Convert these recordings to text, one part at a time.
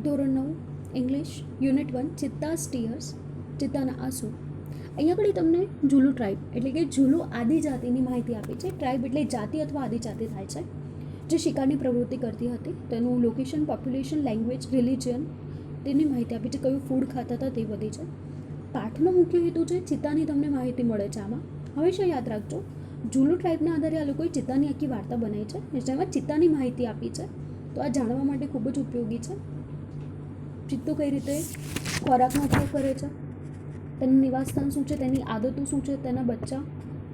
ધોરણ 9 English unit 1 ચિત્તાસ tears ચિત્તાના આંસુ. અહીંયા આગળ તમને ઝુલુ ટ્રાઇબ એટલે કે ઝુલુ આદિજાતિની માહિતી આપી છે. ટ્રાઇબ એટલે જાતિ અથવા આદિજાતિ થાય છે જે શિકારની પ્રવૃત્તિ કરતી હતી. તેનું લોકેશન, પોપ્યુલેશન, લેંગ્વેજ, રિલિજન તેની માહિતી આપી છે. કયું ફૂડ ખાતા હતા તે બધી છે. પાઠનો મુખ્ય હેતુ છે ચિત્તાની તમને માહિતી મળે છે. આમાં હંમેશા યાદ રાખજો, ઝુલુ ટ્રાઇબના આધારે આ લોકોએ ચિત્તાની આખી વાર્તા બનાવી છે જેમાં ચિત્તાની માહિતી આપી છે. તો આ જાણવા માટે ખૂબ જ ઉપયોગી છે. ચિત્તો કઈ રીતે ખોરાકનો ઉપયોગ કરે છે, તેનું નિવાસસ્થાન શું છે, તેની આદતો શું છે, તેના બચ્ચા,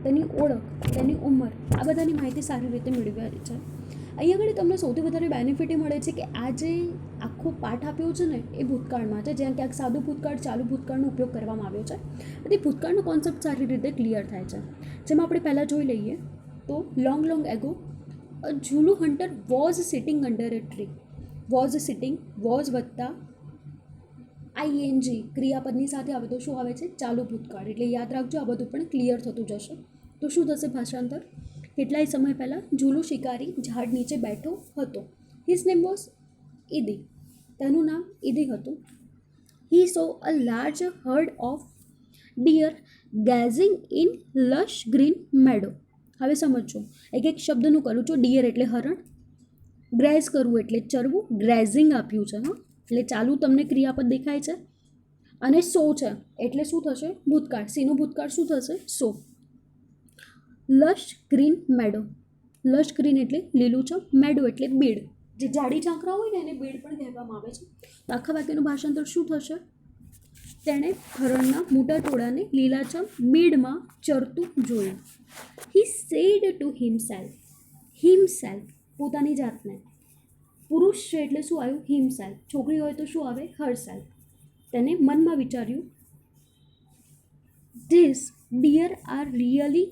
તેની ઓળખ, તેની ઉંમર, આ બધાની માહિતી સારી રીતે મેળવી છે. અહીં આગળ તમને સૌથી વધારે બેનિફિટ એ મળે છે કે આ જે આખો પાઠ આપ્યો છે ને એ ભૂતકાળમાં છે, જ્યાં ક્યાંક સાદું ભૂતકાળ, ચાલુ ભૂતકાળનો ઉપયોગ કરવામાં આવ્યો છે. તેથી ભૂતકાળનો કોન્સેપ્ટ સારી રીતે ક્લિયર થાય છે. જેમાં આપણે પહેલાં જોઈ લઈએ તો long ago a ઝુલુ hunter was sitting under a tree. Was sitting, was વત્તા આઈએનજી ક્રિયાપદની સાથે આવે તો શું આવે છે? ચાલુ ભૂતકાળ. એટલે યાદ રાખજો, આ બધું પણ ક્લિયર થતું જશે. તો શું થશે ભાષાંતર? કેટલાય સમય પહેલાં ઝુલુ શિકારી ઝાડ નીચે બેઠો હતો. His name was Idi. તેનું નામ ઈદી હતું. He saw a large herd of deer gazing in lush green meadow. હવે સમજો, એક એક શબ્દનું કરું છું. ડિયર એટલે હરણ, ગ્રેઝ કરવું એટલે ચરવું, ગ્રેઝિંગ આપ્યું છે. હા, એટલે ચાલુ તમને ક્રિયાપદ દેખાય છે. અને સો છે એટલે શું થશે? ભૂતકાળ. સીનો ભૂતકાળ શું થશે? સો. Lush green મેડો. લશ ગ્રીન એટલે લીલુંછમ, મેડો એટલે બીડ. જે જાડી ઝાંખરા હોય ને એને બીડ પણ કહેવામાં આવે છે. તો આખા વાક્યનું ભાષાંતર શું થશે? તેણે હરણના મોટા ટોળાને લીલાછમ બીડમાં ચરતું જોયું. હી સેડ ટુ હિમસેલ્ફ, પોતાની જાતને. પુરુષ છે એટલે શું આવ્યું? હિમસેલ્ફ. છોકરી હોય તો શું આવે? હરસેલ્ફ. તેને મનમાં વિચાર્યું, this dear are really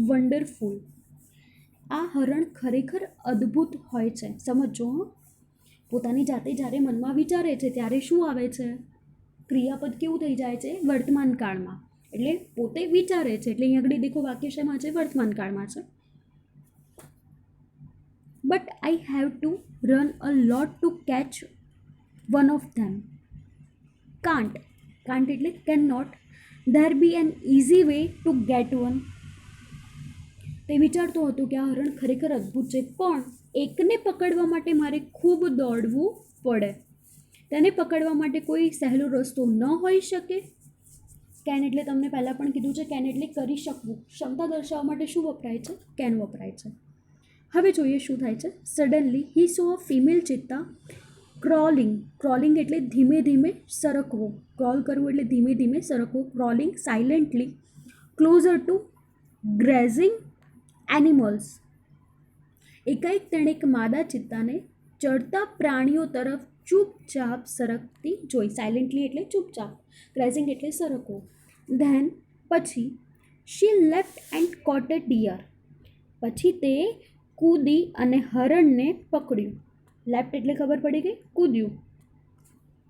wonderful. આ હરણ ખરેખર અદ્ભુત હોય છે. સમજો, પોતાની જાતે જ્યારે મનમાં વિચારે છે ત્યારે શું આવે છે? ક્રિયાપદ કેવું થઈ જાય છે? વર્તમાન કાળમાં. એટલે પોતે વિચારે છે એટલે અહીં આગળ દેખો વાક્ય શેમાં છે? વર્તમાન કાળમાં છે. But I have to run a lot to catch one of them. Can't એટલે can not. There be an easy way to get one. તે વિચારતો હતો કે આ હરણ ખરેખર અદ્ભુત છે, પણ એકને પકડવા માટે મારે ખૂબ દોડવું પડે. તેને પકડવા માટે કોઈ સહેલો રસ્તો ન હોઈ શકે. કેન એટલે તમને પહેલાં પણ કીધું છે, કેન એટલે કરી શકવું. ક્ષમતા દર્શાવવા માટે શું વપરાય છે? કેન વપરાય છે. હવે જોઈએ શું થાય છે. Suddenly he saw a female cheetah crawling એટલે ધીમે ધીમે સરકવું. ક્રોલ કરવું એટલે ધીમે ધીમે સરકવું. Crawling silently closer to grazing animals. એકાએક તેણે એક માદા ચિત્તાને ચડતા પ્રાણીઓ તરફ ચૂપચાપ સરકતી જોઈ. સાયલેન્ટલી એટલે ચૂપચાપ, ગ્રેઝિંગ એટલે સરકવું. ધેન પછી she left and caught a deer. પછી તે કૂદી અને હરણને પકડ્યું. લેફ્ટ એટલે ખબર પડી ગઈ, કૂદ્યું.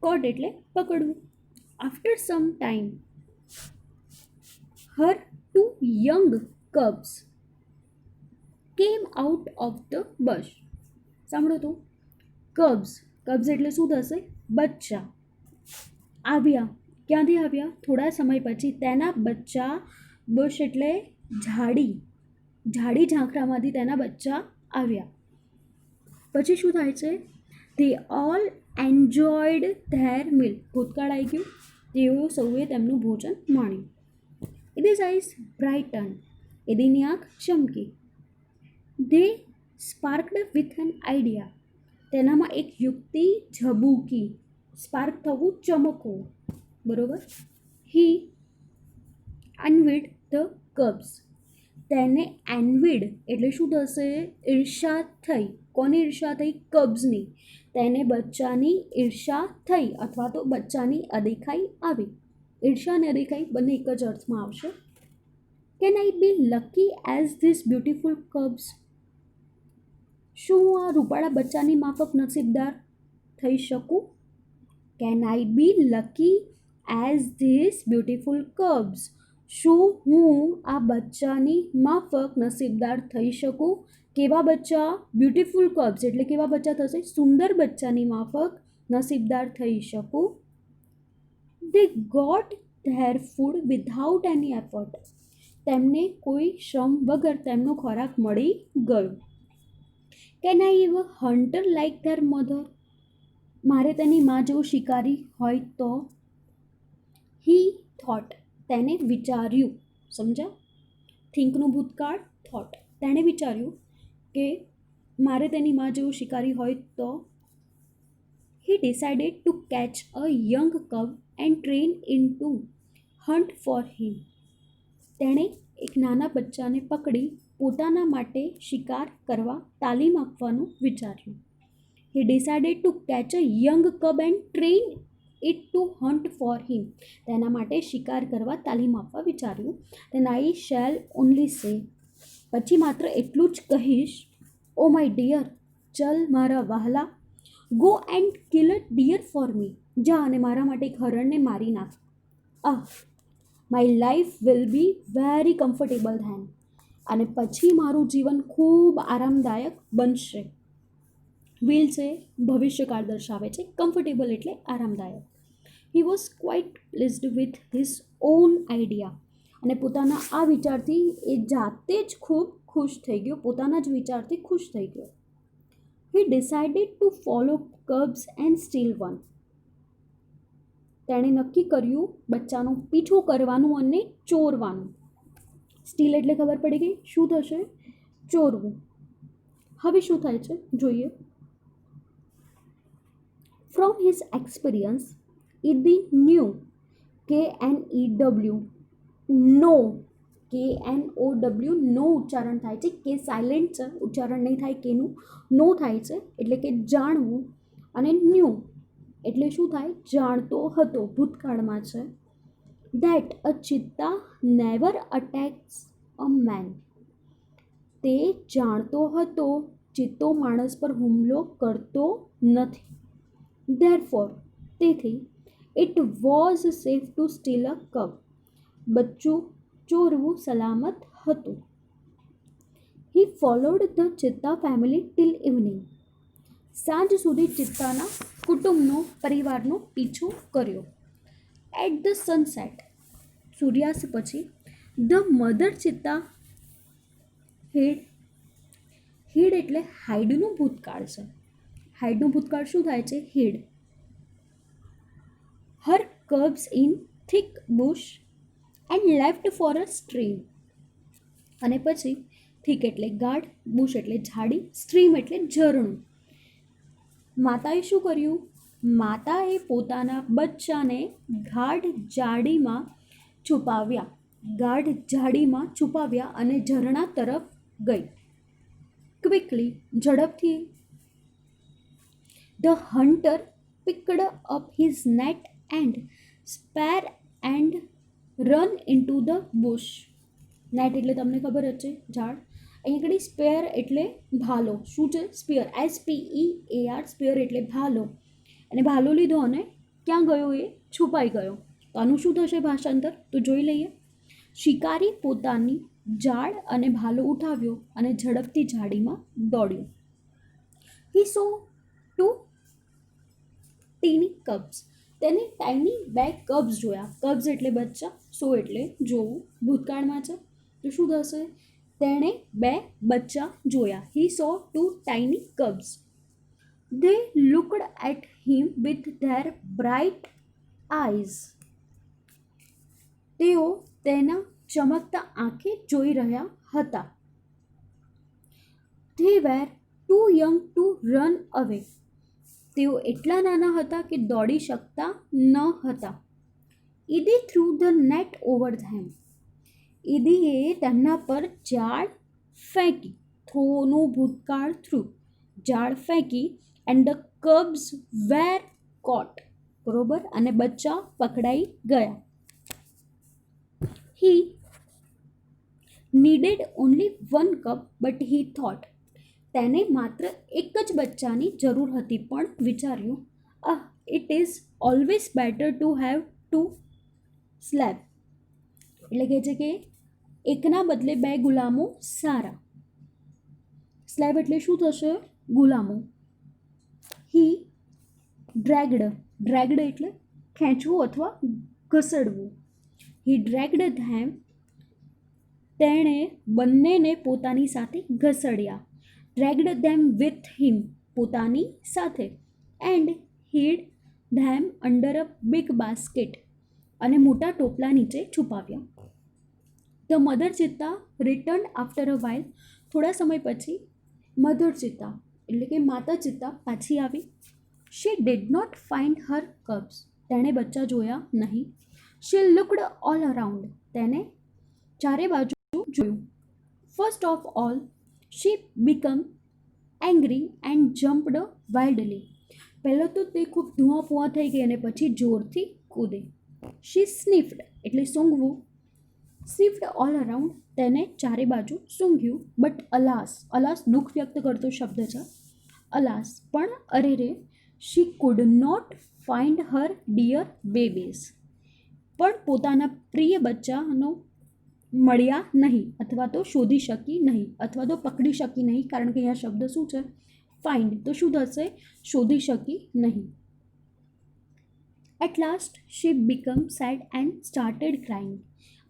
કોટ એટલે પકડવું. After some time her two young cubs came out of the bush. સાંભળો તો, કબ્સ એટલે શું થશે? બચ્ચા. આવ્યા. ક્યાંથી આવ્યા? થોડા સમય પછી તેના બચ્ચા. બશ એટલે જાડી ઝાંખરામાંથી તેના બચ્ચા આવ્યા. પછી શું થાય છે? They all enjoyed their meal. ભૂતકાળ આવી ગયું. તેઓ સૌએ તેમનું ભોજન માણ્યું. ઇડીઝ આઈઝ બ્રાઇટન. એદીની આંખ ચમકી. They sparked with an idea. તેનામાં એક યુક્તિ ઝબૂકી. સ્પાર્ક થવું, ચમકવું. બરોબર. He envied the cubs. તેને એનવિડ એટલે શું થશે? ઈર્ષા થઈ. કોની ઈર્ષા થઈ? કબ્સની. તેને બચ્ચાની ઈર્ષા થઈ અથવા તો બચ્ચાની અદેખાઈ આવી. ઈર્ષા અને અદેખાઈ બંને એક જ અર્થમાં આવશે. Can I be lucky as this beautiful cubs. શું હું આ રૂપાળા બચ્ચાની માફક નસીબદાર થઈ શકું? Can I be lucky as this beautiful cubs. શું હું આ બચ્ચાની માફક નસીબદાર થઈ શકું? કેવા બચ્ચા? બ્યુટિફુલ કબ્સ એટલે કેવા બચ્ચા થશે? સુંદર બચ્ચાની માફક નસીબદાર થઈ શકું. They got their food without any effort. તેમને કોઈ શ્રમ વગર તેમનો ખોરાક મળી ગયો. Can I even hunter like their mother? મારે તેની માં જેવું શિકારી હોય તો? He thought. તેને વિચાર્યું. સમજ્યા? થિંકનું ભૂતકાળ થોટ. તેણે વિચાર્યું કે મારે તેની માં જેવું શિકારી હોય તો. He decided to catch a young cub and train it to hunt for him. તેણે એક નાના બચ્ચાને પકડી પોતાના માટે શિકાર કરવા તાલીમ આપવાનું વિચાર્યું. He decided to catch a young cub and train it to hunt for him. તેના માટે શિકાર કરવા તાલીમ આપવા વિચાર્યું. Then I shall only say. પછી માત્ર એટલું જ કહીશ. Oh my dear. ચલ મારા વહાલા. Go and kill a deer for me. જા અને મારા માટે એક હરણને મારી નાખ. My life will be very comfortable then. અને પછી મારું જીવન ખૂબ આરામદાયક બનશે. વિલ છે ભવિષ્યકાળ દર્શાવે છે, કમ્ફર્ટેબલ એટલે આરામદાયક. He was quite pleased with his own idea. અને પોતાના આ વિચારથી એ જાતે જ ખૂબ ખુશ થઈ ગયો, પોતાના જ વિચારથી ખુશ થઈ ગયો. He decided to follow cubs and steal one. તેણે નક્કી કર્યું બચ્ચાનો પીછો કરવાનું અને ચોરવાનું. સ્ટીલ એટલે ખબર પડી ગઈ શું થશે? ચોરવું. હવે શું થાય છે જોઈએ. From his experience, Idi knew KNEW no KNOW નો ઉચ્ચારણ થાય છે. કે સાયલેન્ટ છે, ઉચ્ચારણ નહીં થાય કેનું, નો થાય છે એટલે કે જાણવું. અને ન્યૂ એટલે શું થાય? જાણતો હતો, ભૂતકાળમાં છે. That a cheetah never attacks a man. તે જાણતો હતો ચિત્તો માણસ પર હુમલો કરતો નથી. Therefore, તેથી it was safe to steal a cub. બચ્ચું ચોરવું સલામત હતું. He followed the cheetah family till evening. સાંજ સુધી ચિત્તાના કુટુંબનો પરિવારનો પીછો કર્યો. At the sunset, સૂર્યાસ્ત પછી, the mother cheetah હીડ એટલે હાઈડનું ભૂતકાળ છે. હાઈડનું ભૂતકાળ શું થાય છે? Hid. Her cubs in thick bush and left for a stream. અને પછી થીક એટલે ગાઢ, બુશ એટલે ઝાડી, સ્ટ્રીમ એટલે ઝરણું. માતાએ શું કર્યું? માતાએ પોતાના બચ્ચાને ગાઢ ઝાડીમાં છુપાવ્યા અને ઝરણા તરફ ગઈ. ક્વિકલી ઝડપથી. The hunter picked up his net and spear and run into the bush. Net એટલે તમને ખબર જ છે, ઝાડ. અહીં આગળ સ્પેર એટલે ભાલો. શું છે? સ્પિયર. SPEAR. સ્પિયર એટલે ભાલો. અને ભાલો લીધો અને ક્યાં ગયો? એ છુપાઈ ગયો. તો આનું શું થશે ભાષાંતર? તો જોઈ લઈએ. શિકારી પોતાની જાળ અને ભાલો ઉઠાવ્યો અને ઝડપથી ઝાડીમાં દોડ્યો. He saw two teeny cubs. તેને ટાઈની 2 કબ્સ જોયા. કબ્સ એટલે બચ્ચા, સો એટલે જોવું, ભૂતકાળમાં છે. તો શું થશે? તેણે 2 બચ્ચા જોયા. He saw 2 tiny cubs. They looked at him with their bright eyes. તેઓ તેના ચમકતા આંખે જોઈ રહ્યા હતા. They were too young to run away. તેઓ એટલા નાના હતા કે દોડી શકતા ન હતા. Idi threw the net over them. ઈદીએ તેમના પર જાળ ફેંકી. થ્રોનું ભૂતકાળ થ્રુ. જાળ ફેંકી. એન્ડ ધ કબ્સ વેર કોટ. બરોબર. અને બચ્ચા પકડાઈ ગયા. He needed only 1 cub, but he thought. તેને માત્ર એક જ બચ્ચાની જરૂર હતી, પણ વિચાર્યું, it is always better to have 2 slab. એટલે કહે છે કે એકના બદલે 2 ગુલામો સારા. સ્લેબ એટલે શું થશે? ગુલામો. He ડ્રેગ્ડ એટલે ખેંચવું અથવા ઘસડવું. હી ડ્રેગ્ડ ધેમ, તેણે બંનેને પોતાની સાથે ઘસડ્યા. ડ્રેગ્ડ ધેમ વિથ હિમ, પોતાની સાથે. And hid them under a big basket, અને મોટા ટોપલા નીચે છુપાવ્યા. The mother cheetah return after a while, થોડા સમય પછી મધર ચિત્તા એટલે કે માતા ચિત્તા પાછી આવી. She did not find her cubs, તેણે બચ્ચા જોયા નહીં. શી લુકડ ઓલ અરાઉન્ડ, તેને ચારે બાજુ જોયું. First of all she become angry and jumped wildly, પહેલાં તો તે ખૂબ ધુઆપુઆ થઈ ગઈ અને પછી જોરથી કૂદી. શી સ્નિફ્ડ એટલે સૂંઘવું. સ્નિફ્ડ ઓલ અરાઉન્ડ, તેને ચારે બાજુ સૂંઘ્યું. બટ અલાસ, અલાસ દુઃખ વ્યક્ત કરતો શબ્દ છે. અલાસ પણ અરે રે, she could not find her dear babies, પણ પોતાના પ્રિય બચ્ચાનો મળ્યા નહીં, અથવા તો શોધી શકી નહીં, અથવા તો પકડી શકી નહીં, કારણ કે અહીંયા શબ્દ શું છે? ફાઇન્ડ. તો શું થશે? શોધી શકી નહીં. At last she become sad and started crying,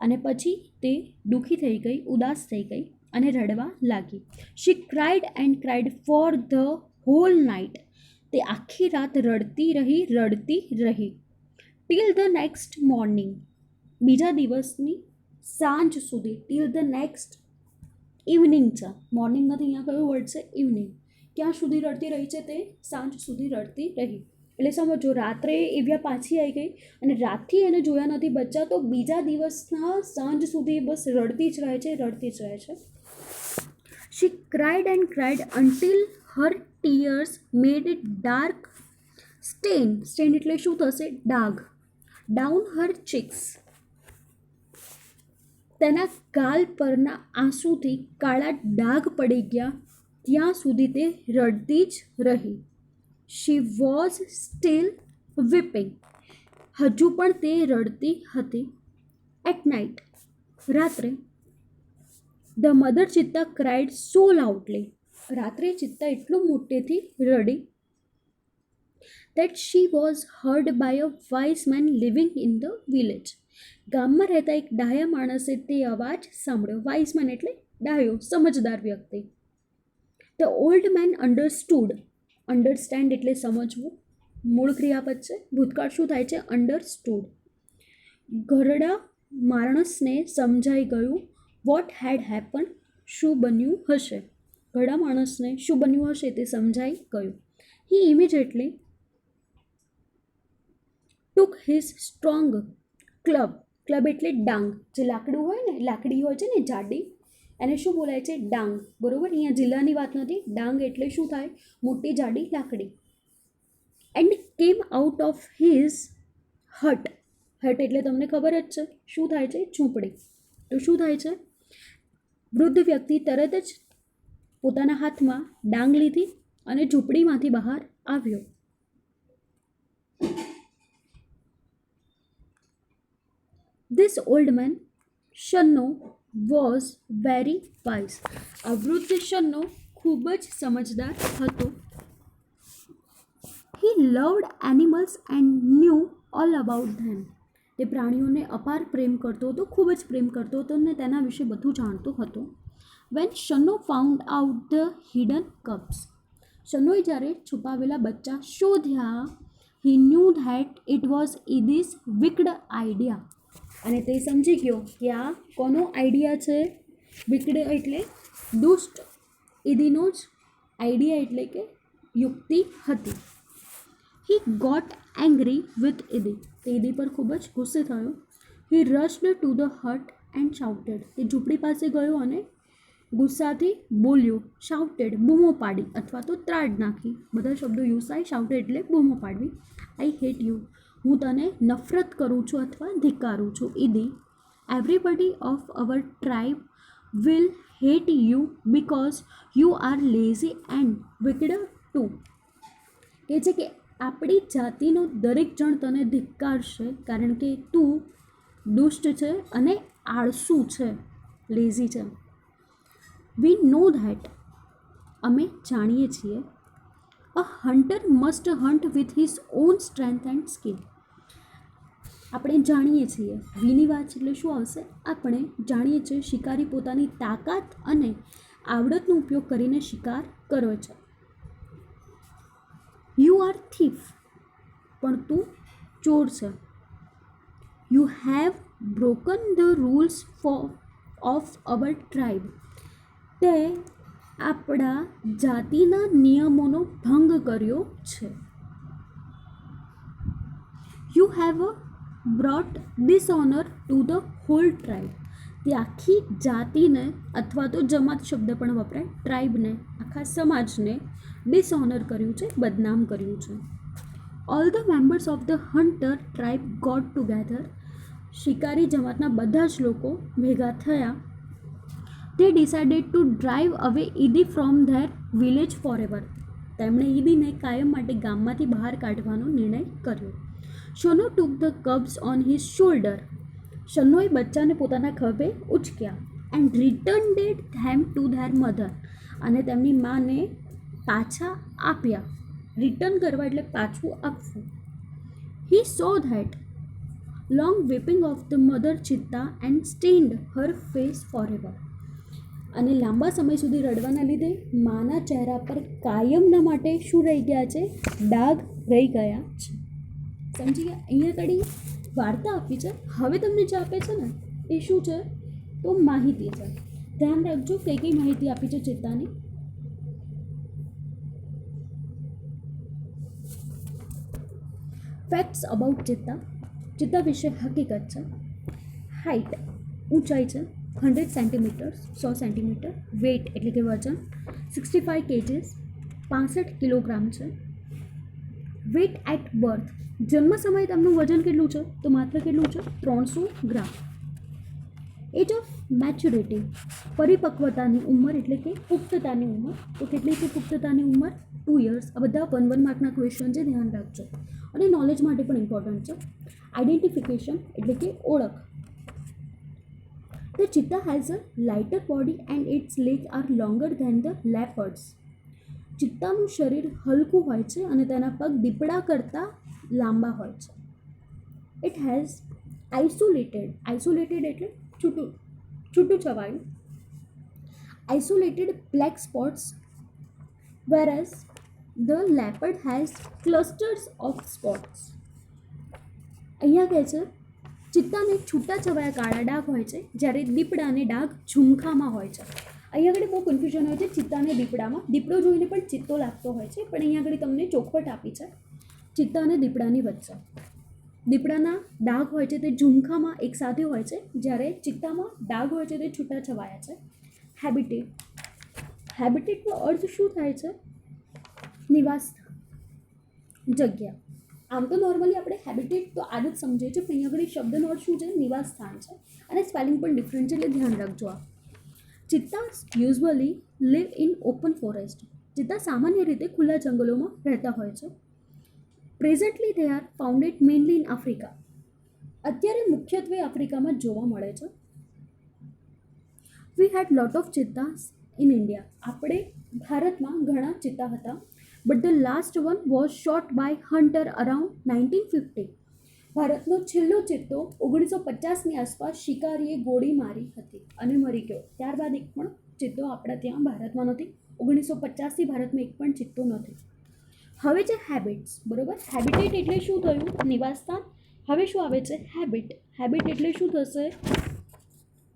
અને પછી તે દુઃખી થઈ ગઈ, ઉદાસ થઈ ગઈ અને રડવા લાગી. She cried and cried for the whole night, તે આખી રાત રડતી રહી ટીલ ધ નેક્સ્ટ મોર્નિંગ, બીજા દિવસની સાંજ સુધી. ટીલ ધ નેક્સ્ટ ઇવનિંગ છે, મોર્નિંગ નથી, અહીંયા કયો વર્ડ છે? ઇવનિંગ. ક્યાં સુધી રડતી રહી છે? તે સાંજ સુધી રડતી રહી. એટલે સમજો, રાત્રે એવ્યા પાછી આવી ગઈ અને રાતથી એને જોયા નથી બચ્ચા, તો બીજા દિવસના સાંજ સુધી બસ રડતી જ રહે છે. She cried and cried until her tears made it dark stain એટલે શું થશે? ડાઘ. ડાઉન હર ચીક્સ, તેના ગાલ પરના આંસુથી કાળા ડાઘ પડી ગયા ત્યાં સુધી તે રડતી જ રહી. શી વોઝ સ્ટીલ વીપિંગ, હજુ પણ તે રડતી હતી. એટ નાઇટ, રાત્રે. The mother cheetah cried so loudly, રાત્રે ચિત્તા એટલું મોટેથી રડી. That she was heard by a wise man living in the village, ગામમાં રહેતા એક ડાયા માણસે તે અવાજ સાંભળ્યો. વાઇઝ મેન એટલે ડાયો, સમજદાર વ્યક્તિ. ધ ઓલ્ડ મેન અન્ડરસ્ટૂડ, અન્ડરસ્ટેન્ડ એટલે સમજવું, મૂળ ક્રિયાપદ છે. ભૂતકાળ શું થાય છે? અન્ડરસ્ટૂડ. ઘરડા માણસને સમજાઈ ગયું. વોટ હેડ હેપન, શું બન્યું હશે. ઘરડા માણસને શું બન્યું હશે તે સમજાઈ ગયું. હી ઇમિડિયેટલી ટુક હિઝ સ્ટ્રોંગ ક્લબ, ક્લબ એટલે ડાંગ, જે લાકડી હોય છે ને જાડી, એને શું બોલાય છે? ડાંગ. બરોબર, અહીંયા જિલ્લાની વાત નથી. ડાંગ એટલે શું થાય? મોટી જાડી લાકડી. And came out of his hut, hut એટલે તમને ખબર જ છે શું થાય છે? ઝૂંપડી. તો શું થાય છે? વૃદ્ધ વ્યક્તિ તરત જ પોતાના હાથમાં ડાંગ લીધી અને ઝૂંપડીમાંથી બહાર આવ્યો. This old man Shanno was very wise, આ વૃદ્ધ શન્નો ખૂબ જ સમજદાર હતો. He loved animals and knew all about them, તે પ્રાણીઓને અપાર પ્રેમ કરતો હતો, ખૂબ જ પ્રેમ કરતો હતો અને તેના વિશે બધું જાણતો હતો. When Shanno found out the hidden cubs, શન્નોએ જ્યારે છુપાવેલા બચ્ચા શોધ્યા. He knew that it was Idi's wicked idea, અને તે સમજી ગયો કે આ કોનો આઈડિયા છે? વિકડ એટલે દુષ્ટ, ઇદીનો જ આઈડિયા એટલે કે યુક્તિ હતી. He got angry with Idi, તે ઇદી પર ખૂબ જ ગુસ્સે થયો. He rushed to the hut and shouted, તે ઝૂંપડી પાસે ગયો અને ગુસ્સાથી બોલ્યો. શાઉટેડ બૂમો પાડી અથવા તો ત્રાડ નાખી, બધા શબ્દો યુઝ થાય. શાઉટેડ એટલે બૂમો પાડવી. આઈ હેટ યુ, હું તને નફરત કરું છું અથવા ધિક્કારું છું. Idi, everybody of our tribe will hate you because you are lazy and wicked too, કહે છે કે આપણી જાતિનો દરેક જણ તને ધિક્કારશે કારણ કે તું દુષ્ટ છે અને આળસુ છે, લેઝી છે. વી નો ધેટ, અમે જાણીએ છીએ. A hunter must hunt with his own strength and skill. આપણે જાણીએ છીએ વીની વાત એટલે શું આવશે? આપણે જાણીએ છીએ શિકારી પોતાની તાકાત અને આવડતનો ઉપયોગ કરીને શિકાર કરે છે. યુ આર થીફ, પણ તું ચોર છે. You have broken the rules of our tribe, તે આપણા જાતિના નિયમોનો ભંગ કર્યો છે. You have brought dishonour to the whole tribe, તે આખી જાતિને અથવા તો જમાત શબ્દ પણ વપરાય, ટ્રાઇબને આખા સમાજને ડિસઓનર કર્યું છે, બદનામ કર્યું છે. All the members of the hunter tribe got together, શિકારી જમાતના બધા જ લોકો ભેગા થયા. તે decided to drive away Idi from their village forever, તેમણે ઈદીને કાયમ માટે ગામમાંથી બહાર કાઢવાનો નિર્ણય કર્યો. Shanno took the cubs on his shoulder, શનોએ બચ્ચાને પોતાના ખભે ઉચક્યા. And returned them to their mother, અને તેમની માને પાછા આપ્યા. રિટર્ન કરવા એટલે પાછું આપવું. He saw that long weeping of the mother cheetah and stained her face forever, અને લાંબા સમય સુધી રડવાના લીધે માના ચહેરા પર કાયમના માટે શું રહી ગયા છે? ડાઘ રહી ગયા છે. સમજી ગયા? અહીંયા કડી વાર્તા આપી છે. હવે તમને જે આપે છે ને એ શું છે? તો માહિતી છે. ધ્યાન રાખજો કઈ કઈ માહિતી આપી છે ચિત્તાની. ફેક્ટ્સ અબાઉટ ચિત્તા. ચિત્તા વિશે હકીકત છે. હાઇટ, ઊંચાઈ છે 100 સેન્ટીમીટર, 100 સેન્ટીમીટર. વેઇટ એટલે કે વજન 65 kgs, 65 કિલોગ્રામ છે. વેઇટ એટ બર્થ, જન્મ સમયે તેમનું વજન કેટલું છે? તો માત્ર કેટલું છે? 300 ગ્રામ. એજ ઓફ મેચ્યુરિટી, પરિપક્વતાની ઉંમર એટલે કે પુખ્તતાની ઉંમર. તો કેટલી છે પુખ્તતાની ઉંમર? 2 years. આ બધા 1 માર્કના ક્વેશ્ચન છે, ધ્યાન રાખજો, અને નોલેજ માટે પણ ઇમ્પોર્ટન્ટ છે. આઈડેન્ટિફિકેશન એટલે કે ઓળખ. The cheetah has a lighter body and its legs are longer than the leopard's. ચિત્તાનું શરીર હલકું હોય છે અને તેના પગ દીપડા કરતાં લાંબા હોય છે. ઇટ હેઝ આઇસોલેટેડ એટલે છૂટું છવાયું, isolated black spots, whereas the leopard has clusters of spots. અહીંયા કહે છે ચિત્તાને છૂટા છવાયા કાળા ડાઘ હોય છે, જ્યારે દીપડાને ડાઘ ઝુમખામાં હોય છે. અહીંયા આગળ બહુ કન્ફ્યુઝન હોય છે ચિત્તા અને દીપડામાં. દીપડો જોઈને પણ ચિત્તો લાગતો હોય છે, પણ અહીંયા આગળ તમને ચોખવટ આપી છે ચિત્તા અને દીપડાની વચ્ચે. દીપડાના ડાઘ હોય છે તે ઝુમખામાં એકસાથે હોય છે, જ્યારે ચિત્તામાં ડાઘ હોય છે તે છૂટા છવાયા છે. હેબિટેટનો અર્થ શું થાય છે? નિવાસ જગ્યા. આમ તો નોર્મલી આપણે હેબિટેટ તો આદત સમજીએ છીએ, પણ અહીંયા આગળ શબ્દનો અર્થ શું છે? નિવાસ સ્થાન છે, અને સ્પેલિંગ પણ ડિફરન્ટ છે, એટલે ધ્યાન રાખજો. આ cheetahs usually live in open forest, ચિત્તા સામાન્ય રીતે ખુલ્લા જંગલોમાં રહેતા હોય છે. Presently they are founded mainly in Africa, અત્યારે મુખ્યત્વે આફ્રિકામાં જોવા મળે છે. We had lot of cheetahs in India, આપણે ભારતમાં ઘણા ચિત્તા હતા. But the last one was shot by hunter around 1950. ભારતનો છેલ્લો ચિત્તો 1950ની આસપાસ શિકારીએ ગોળી મારી હતી અને મરી ગયો. ત્યારબાદ એક પણ ચિત્તો આપણા ત્યાં ભારતમાં નથી. 1950થી ભારતમાં એક પણ ચિત્તો નથી. હવે છે હેબિટ્સ, બરોબર. હેબિટેટ એટલે શું થયું? નિવાસસ્થાન. હવે શું આવે છે? હેબિટ. હેબિટ એટલે શું થશે?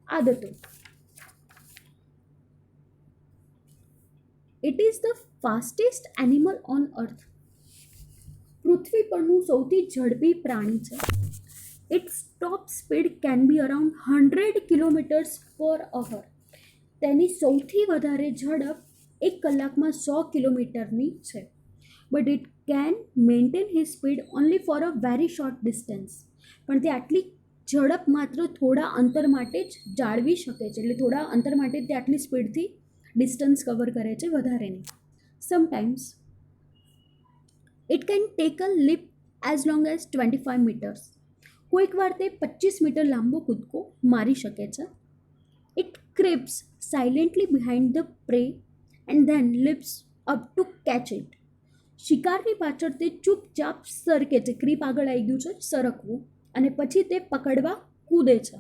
આદતો. It is the fastest animal on earth, પૃથ્વી પરનું સૌથી ઝડપી પ્રાણી છે. Its top speed can be around 100 kilometres per hour, તેની સૌથી વધારે ઝડપ 1 કલાકમાં 100 કિલોમીટરની છે. But it can maintain his speed only for a very short distance, પણ તે આટલી ઝડપ માત્ર થોડા અંતર માટે જ જાળવી શકે છે, એટલે થોડા અંતર માટે તે આટલી સ્પીડથી ડિસ્ટન્સ કવર કરે છે, વધારે નહીં. Sometimes it can take a leap as long as 25 metres, કોઈક વાર તે 25 મીટર લાંબો કૂદકો મારી શકે છે. It creeps silently behind the prey and then leaps up to catch it, શિકારની પાછળ તે ચૂપચાપ સરકે છે. ક્રીપ આગળ આવી ગયું છે, સરકવું, અને પછી તે પકડવા કૂદે છે.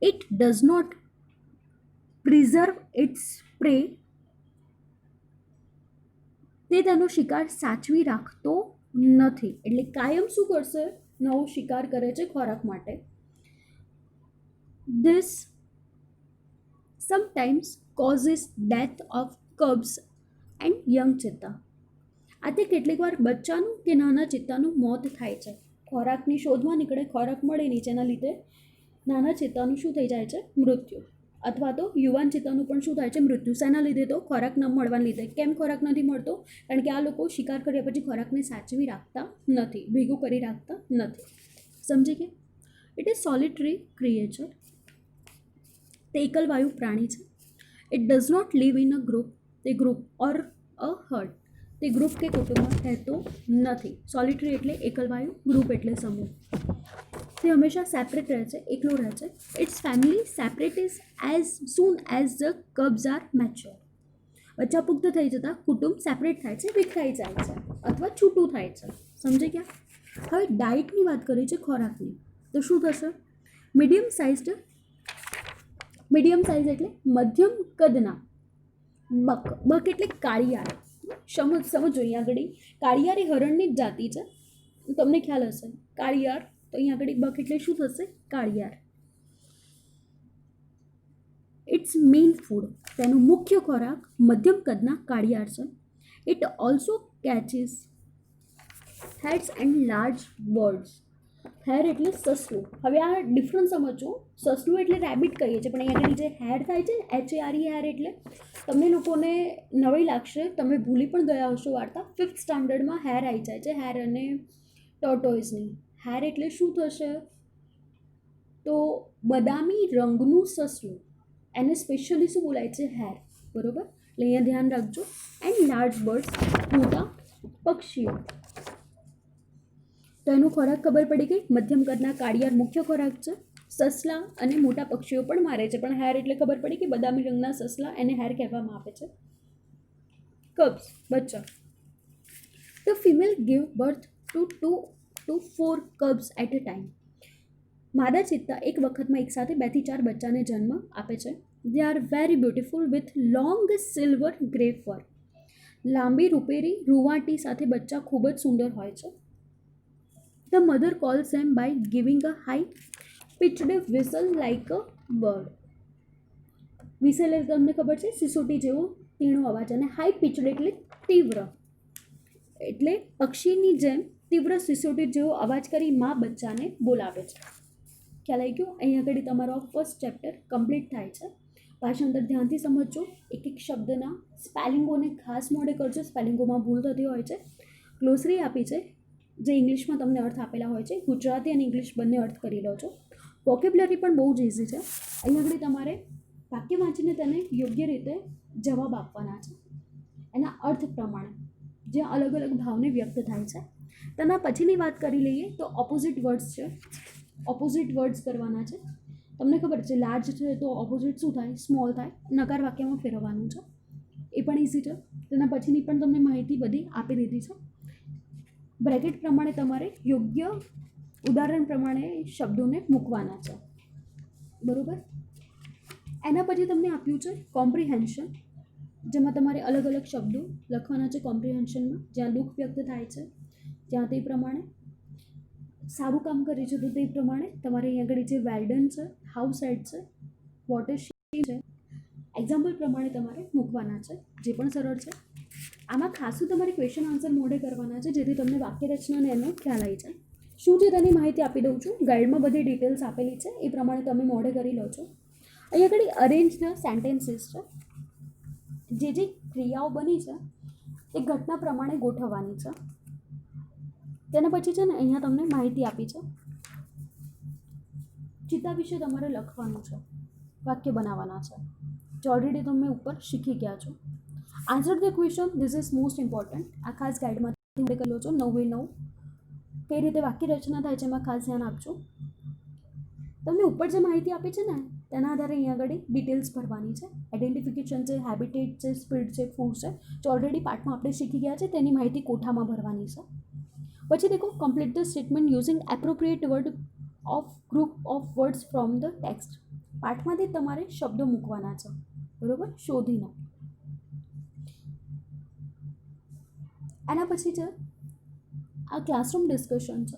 It does not preserve its prey. તે તેનો શિકાર સાચવી રાખતો નથી. એટલે કાયમ શું કરશે? નવો શિકાર કરે છે ખોરાક માટે. This sometimes causes death of cubs and young cheetah. આથી કેટલીક વાર બચ્ચાનું કે નાના ચિત્તાનું મોત થાય છે. ખોરાકની શોધમાં નીકળે, ખોરાક મળે નહીં, જેના લીધે નાના ચિત્તાનું શું થઈ જાય છે? મૃત્યુ. અથવા તો યુવાન ચિત્તાનું પણ શું થાય છે? મૃત્યુ. શેના લીધે? તો ખોરાક ન મળવાને લીધે. કેમ ખોરાક નથી મળતો? કારણ કે આ લોકો શિકાર કર્યા પછી ખોરાકને સાચવી રાખતા નથી, ભેગું કરી રાખતા નથી. સમજી કે? It is solitary creature. તે એકલવાયુ પ્રાણી છે. It does not live in a group. તે ગ્રુપ ઓર અ હર્ડ. તે ગ્રુપ કે કુટુંબમાં રહેતો નથી. સોલિટરી એટલે એકલવાયુ, ગ્રુપ એટલે સમૂહ. તે હંમેશા સેપરેટ રહે છે, એકલો રહે છે. Its family separate is as soon as the cubs are mature. બચ્ચા પુખ્ત થઈ જતાં કુટુંબ સેપરેટ થાય છે, વિખરાઈ જાય છે અથવા છૂટું થાય છે. સમજી ગયા? હવે ડાયટની વાત કરી છે, ખોરાકની. તો શું થશે? મીડિયમ સાઇઝ એટલે મધ્યમ કદના બક. બક એટલે કાળિયાર. સમજો અહીંયા આગળ કાળિયાર એ હરણની જ જાતિ છે. તમને ખ્યાલ હશે કાળિયાર. તો અહીંયા આગળ બક એટલે શું થશે? કાળિયાર. Its main food. તેનો મુખ્ય ખોરાક મધ્યમ કદના કાળિયાર છે. It also catches hares and large birds. Hare એટલે સસલું. હવે આ ડિફરન્સ સમજો. સસલું એટલે રેબિટ કહીએ છીએ, પણ અહીંયા આગળ જે હેર થાય છે, HARE હેર, એટલે તમને લોકોને નવાઈ લાગશે, તમે ભૂલી પણ ગયા હશો વાર્તા. 5th સ્ટાન્ડર્ડમાં હેર આવી જાય છે, હેર અને ટોર્ટોઇઝની. હેર એટલે શું થશે? તો બદામી રંગનું સસલું, એને સ્પેશિયલી શું બોલાય છે? હેર. બરોબર? એટલે અહીંયા ધ્યાન રાખજો. એન્ડ લાર્જ બર્ડ્સ, મોટા પક્ષીઓ. તો એનો ખોરાક ખબર પડી ગઈ. મધ્યમ કદના કાળિયાર મુખ્ય ખોરાક છે. સસલા અને મોટા પક્ષીઓ પણ મારે છે, પણ હેર એટલે ખબર પડી કે બદામી રંગના સસલા, એને હેર કહેવામાં આવે છે. કબ્સ, બચ્ચા. The female give birth to 4 cubs at a time. માદા ચિત્તા એક વખતમાં એક સાથે 2 થી 4 બચ્ચાને જન્મ આપે છે. They are very beautiful with long silver grey fur. લાંબી રૂપેરી રૂંવાટી સાથે બચ્ચા ખૂબ જ સુંદર હોય છે. The mother calls them by giving a high pitched whistle like a bird. Whistle એટલે તમને ખબર છે, સિસોટી જેવો તીણો અવાજ, અને હાઈ પિચડ એટલે તીવ્ર. એટલે પક્ષીની જેમ તીવ્ર સિસોટી જેવો અવાજ કરી મા બચ્ચાને બોલાવે છે. ખ્યાલ આવી ગયો? અહીંયા આગળ તમારો ફર્સ્ટ ચેપ્ટર કમ્પ્લીટ થાય છે. ભાષાંતર ધ્યાનથી સમજજો. એક એક શબ્દના સ્પેલિંગોને ખાસ મોડે કરજો. સ્પેલિંગોમાં ભૂલ થતી હોય છે. ગ્લોસરી આપી છે, જે ઇંગ્લિશમાં તમને અર્થ આપેલા હોય છે. ગુજરાતી અને ઇંગ્લિશ બંને અર્થ કરી લો છો. વોકેબ્યુલરી પણ બહુ જ ઇઝી છે. અહીંયા આગળ તમારે વાક્ય વાંચીને તેને યોગ્ય રીતે જવાબ આપવાના છે, એના અર્થ પ્રમાણે, જે અલગ અલગ ભાવને વ્યક્ત થાય છે. તેના પછીની વાત કરી લઈએ તો ઓપોઝિટ વર્ડ્સ છે. ઓપોઝિટ વર્ડ્સ કરવાના છે. તમને ખબર છે, લાર્જ છે તો ઓપોઝિટ શું થાય? સ્મોલ થાય. નકાર વાક્યમાં ફેરવવાનું છે. એ પણ ઇઝી છે. તેના પછીની પણ તમને માહિતી બધી આપી દીધી છે. બ્રેકેટ પ્રમાણે તમારે યોગ્ય ઉદાહરણ પ્રમાણે શબ્દોને મૂકવાના છે. બરાબર? એના પછી તમને આપ્યું છે કોમ્પ્રિહેન્શન, જેમાં તમારે અલગ અલગ શબ્દો લખવાના છે. કોમ્પ્રિહેન્શનમાં જ્યાં દુઃખ વ્યક્ત થાય છે ત્યાં તે પ્રમાણે, સારું કામ કરે છે તો તે પ્રમાણે તમારે અહીં આગળ જે વેલ્ડન છે, હાઉસ હેડ છે, વોટર શી છે, એક્ઝામ્પલ પ્રમાણે તમારે મૂકવાના છે, જે પણ સરળ છે. આમાં ખાસું તમારે ક્વેશ્ચન આન્સર મોડે કરવાના છે, જેથી તમને વાક્ય રચનાને એનો ખ્યાલ આવી જાય. શું છે તેની માહિતી આપી દઉં છું. ગાઈડમાં બધી ડિટેલ્સ આપેલી છે, એ પ્રમાણે તમે મોડે કરી લો છો. અહીંયા આગળ અરેન્જ ધ સેન્ટેન્સીસ છે. જે ક્રિયાઓ બની છે એ ઘટના પ્રમાણે ગોઠવવાની છે. તેના પછી છે ને અહીંયા તમને માહિતી આપી છે. ચિત્તા વિશે તમારે લખવાનું છે, વાક્ય બનાવવાના છે, જે ઓલરેડી તમે ઉપર શીખી ગયા છો. Answer the question, this is most important. આ ખાસ ગાઈડમાંથી કરી લો છો. 9/9 કઈ રીતે વાક્ય રચના થાય છે એમાં ખાસ ધ્યાન આપજો. તમને ઉપર જે માહિતી આપી છે ને તેના આધારે અહીંયા આગળ ડિટેલ્સ ભરવાની છે. આઈડેન્ટિફિકેશન છે, હેબિટેટ છે, સ્પીડ છે, ફૂડ છે, જે ઓલરેડી પાર્ટમાં આપણે શીખી ગયા છે, તેની માહિતી કોઠામાં ભરવાની છે. પછી દેખો complete the statement using appropriate word of group of words from the text. પાઠમાંથી તમારે શબ્દો મૂકવાના છે, બરોબર, શોધીને. એના પછી છે આ ક્લાસરૂમ ડિસ્કશન છે,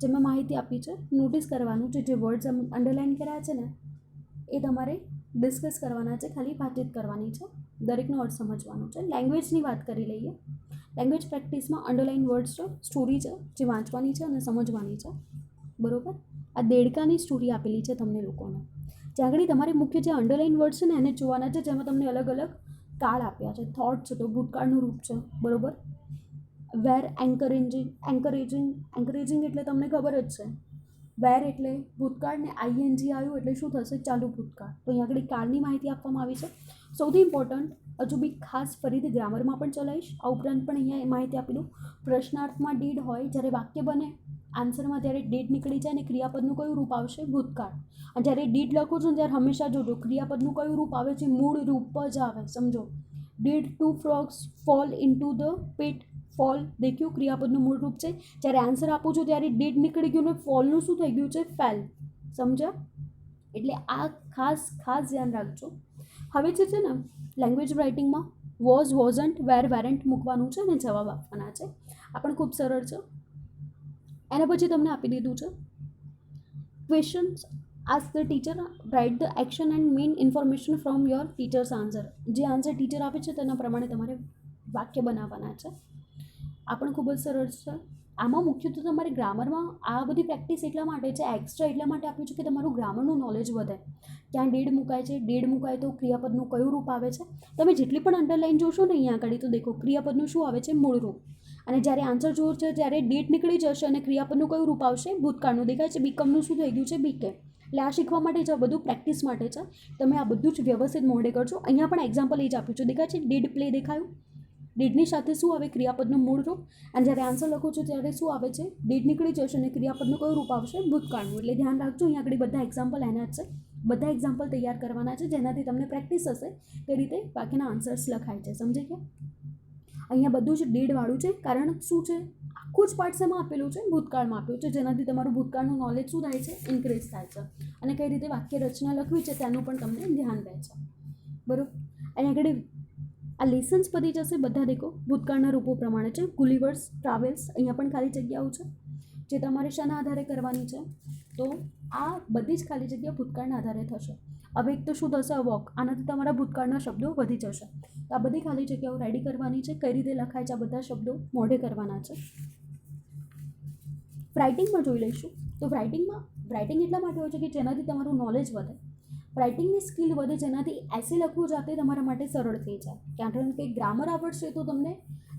જેમાં માહિતી આપી છે. નોટિસ કરવાનું છે, જે વર્ડ્સ અંડરલાઇન કર્યા છે ને એ તમારે ડિસ્કસ કરવાના છે, ખાલી વાતચીત કરવાની છે, દરેકનો અર્થ સમજવાનો છે. લેંગ્વેજની વાત કરી લઈએ. લેંગ્વેજ પ્રેક્ટિસમાં અંડરલાઇન વર્ડ્સ છે, સ્ટોરી છે, જે વાંચવાની છે અને સમજવાની છે, બરાબર. આ દેડકાની સ્ટોરી આપેલી છે તમને લોકોને. જ્યાં આગળ તમારે મુખ્ય જે અંડરલાઇન વર્ડ છે ને એને જોવાના છે, જેમાં તમને અલગ અલગ કાળ આપ્યા છે. થોટ છે તો ભૂતકાળનું રૂપ છે, બરાબર. વેર એન્કરેજિંગ એટલે તમને ખબર જ છે. વેર એટલે ભૂતકાળ ને આઈએનજી આવ્યું એટલે શું થશે? ચાલુ ભૂતકાળ. તો અહીંયા આગળ કાળની માહિતી આપવામાં આવી છે. સૌથી ઇમ્પોર્ટન્ટ હજુ બી ખાસ ફરીથી ગ્રામરમાં પણ ચલાવીશ. આ ઉપરાંત પણ અહીંયા માહિતી આપી દઉં. પ્રશ્નાર્થમાં ડીડ હોય જ્યારે વાક્ય બને, આન્સરમાં જ્યારે ડીડ નીકળી જાય અને ક્રિયાપદનું કયું રૂપ આવશે? ભૂતકાળ. અને જ્યારે ડીડ લખો છો ત્યારે હંમેશા જોજો ક્રિયાપદનું કયું રૂપ આવે છે? મૂળ રૂપ જ આવે. સમજો, did 2 frogs fall into the pit. Fall દેખ્યું ક્રિયાપદનું મૂળ રૂપ છે. જ્યારે આન્સર આપું છું ત્યારે ડીડ નીકળી ગયું ને ફોલનું શું થઈ ગયું છે? ફેલ. સમજ્યા? એટલે આ ખાસ ધ્યાન રાખજો. હવે જે છે ને લેંગ્વેજ રાઇટિંગમાં વોઝ, વોઝન્ટ, વેર, વેરન્ટ મૂકવાનું છે અને જવાબ આપવાના છે. આ પણ ખૂબ સરળ છે. એના પછી તમને આપી દીધું છે questions. Ask the teacher, write the action and main information from your teachers answer. જે આન્સર ટીચર આપે છે તેના પ્રમાણે તમારે વાક્ય બનાવવાના છે. આ પણ ખૂબ જ સરળ છે. આમાં મુખ્યત્વે તમારે ગ્રામરમાં આ બધી પ્રેક્ટિસ એટલા માટે છે, એક્સ્ટ્રા એટલા માટે આપ્યું છે કે તમારું ગ્રામરનું નોલેજ વધે. ક્યાં ડીડ મુકાય છે, ડીડ મુકાય તો ક્રિયાપદનું કયું રૂપ આવે છે. તમે જેટલી પણ અંડરલાઈન જોશો ને અહીંયા આગળ તો દેખો ક્રિયાપદનું શું આવે છે? મૂળ રૂપ. અને જ્યારે આન્સર જોવો છે ત્યારે ડીડ નીકળી જશે અને ક્રિયાપદનું કયું રૂપ આવશે? ભૂતકાળનું. દેખાય છે બીકમનું શું થઈ ગયું છે? બીકે. એટલે આ શીખવા માટે છે, બધું પ્રેક્ટિસ માટે છે. તમે આ બધું જ વ્યવસ્થિત મોઢે કરજો. અહીંયા પણ એક્ઝામ્પલ એ જ આપ્યું છે. દેખાય છે ડીડ પ્લે દેખાયું? ડીડની સાથે શું આવે? ક્રિયાપદનું મૂળ રૂપ. અને જ્યારે આન્સર લખો છો ત્યારે શું આવે છે? ડીડ નીકળી જશે અને ક્રિયાપદનું કયું રૂપ આવશે? ભૂતકાળનું. એટલે ધ્યાન રાખજો, અહીંયા આગળ બધા એક્ઝામ્પલ એના જ છે. બધા એક્ઝામ્પલ તૈયાર કરવાના છે, જેનાથી તમને પ્રેક્ટિસ હશે તે રીતે બાકીના આન્સર્સ લખાય છે. સમજે કે અહીંયા બધું જ ડીડવાળું છે. કારણ શું છે? આખું જ પાર્ટ શેમાં આપેલું છે? ભૂતકાળમાં આપ્યું છે, જેનાથી તમારું ભૂતકાળનું નોલેજ શું થાય છે? ઇન્ક્રીઝ થાય છે. અને કઈ રીતે વાક્ય રચના લખવી છે તેનું પણ તમને ધ્યાન રહે છે, બરાબર. અહીંયા આગળ આ લેસન્સ પતી જશે. બધા દેખો ભૂતકાળના રૂપો પ્રમાણે છે. ગુલિવર્સ, ટ્રાવેલ્સ, અહીંયા પણ ખાલી જગ્યાઓ છે જે તમારે શાના આધારે કરવાની છે? તો આ બધી જ ખાલી જગ્યા ભૂતકાળના આધારે થશે. હવે એક તો શું થશે? વોક. આનાથી તમારા ભૂતકાળના શબ્દો વધી જશે. તો આ બધી ખાલી જગ્યાઓ રેડી કરવાની છે. કઈ રીતે લખાય છે આ બધા શબ્દો મોઢે કરવાના છે. રાઇટિંગમાં જોઈ લઈશું. તો રાઇટિંગ એટલા માટે હોય છે કે જેનાથી તમારું નોલેજ વધે, રાઇટિંગની સ્કિલ વધે, જેનાથી એસે લખવું જાતે તમારા માટે સરળ થઈ જાય. કારણ કે ગ્રામર આવડશે તો તમને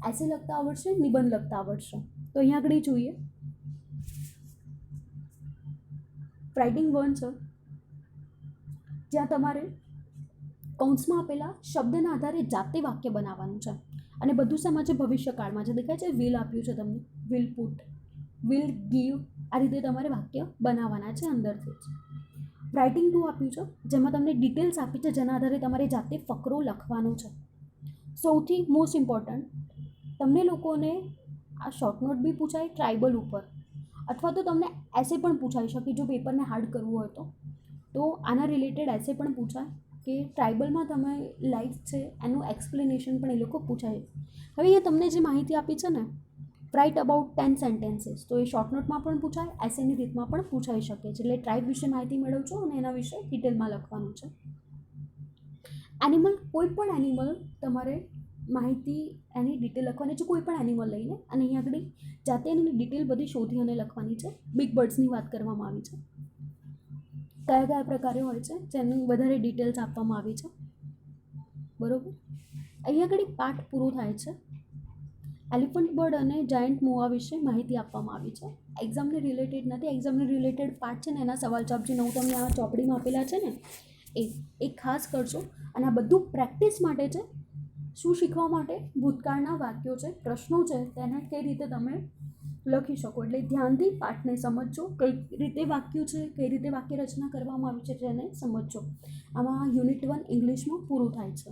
એસે લખતા આવડશે, નિબંધ લખતા આવડશે. તો અહીંયા આગળ જોઈએ રાઇટિંગ 1 છે, જ્યાં તમારે કૌંસમાં આપેલા શબ્દના આધારે જાતે વાક્ય બનાવવાનું છે. અને બધું શેમાં છે? ભવિષ્યકાળમાં છે. દેખાય છે વિલ આપ્યું છે તમને, વિલ પુટ, વિલ ગીવ. આ રીતે તમારે વાક્ય બનાવવાના છે અંદરથી જ. રાઇટિંગ 2 આપ્યું છે, જેમાં તમને ડિટેલ્સ આપી છે, જેના આધારે તમારે જાતે ફકરો લખવાનો છે. સૌથી મોસ્ટ ઇમ્પોર્ટન્ટ, તમને લોકોને આ શોર્ટ નોટ બી પૂછાય ટ્રાઇબલ ઉપર, અથવા તો તમને એસે પણ પૂછાઈ શકે જો પેપરને હાર્ડ કરવું હોય તો આના રિલેટેડ એસે પણ પૂછાય કે ટ્રાઇબલમાં તમે લાઈફ છે એનું એક્સપ્લેનેશન પણ એ લોકો પૂછાય. હવે અહીંયા તમને જે માહિતી આપી છે ને, રાઇટ અબાઉટ 10 સેન્ટેન્સીસ, તો એ શોર્ટ નોટમાં પણ પૂછાય, એસેની રીતમાં પણ પૂછાઈ શકે છે. એટલે ટ્રાઇબ વિશે માહિતી મેળવજો અને એના વિશે ડિટેલમાં લખવાનું છે. એનિમલ, કોઈ પણ એનિમલ તમારે માહિતી એની ડિટેલ લખવાની છે, કોઈ પણ એનિમલ લઈને. અને અહીંયા આગળ જાતે એની ડિટેલ બધી શોધી અને લખવાની છે. બિગ બર્ડ્સની વાત કરવામાં આવી છે, કયા કયા પ્રકારે હોય છે જેની વધારે ડિટેલ્સ આપવામાં આવી છે, બરાબર. અહીંયા આગળ પાઠ પૂરો થાય છે. એલિફન્ટ બર્ડ અને જાયન્ટ મોઆ વિશે માહિતી આપવામાં આવી છે. એક્ઝામને રિલેટેડ નથી, એક્ઝામને રિલેટેડ પાર્ટ છે ને એના સવાલ જવાબ જે તમને આ ચોપડીમાં આપેલા છે ને એ ખાસ કરજો. અને આ બધું પ્રેક્ટિસ માટે છે. શું શીખવા માટે? ભૂતકાળના વાક્યો છે, પ્રશ્નો છે, તેને કઈ રીતે તમે લખી શકો. એટલે ધ્યાનથી પાઠને સમજજો, કઈ રીતે વાક્યો છે, કઈ રીતે વાક્ય રચના કરવામાં આવી છે તેને સમજજો. આમાં યુનિટ 1 ઇંગ્લિશમાં પૂરું થાય છે.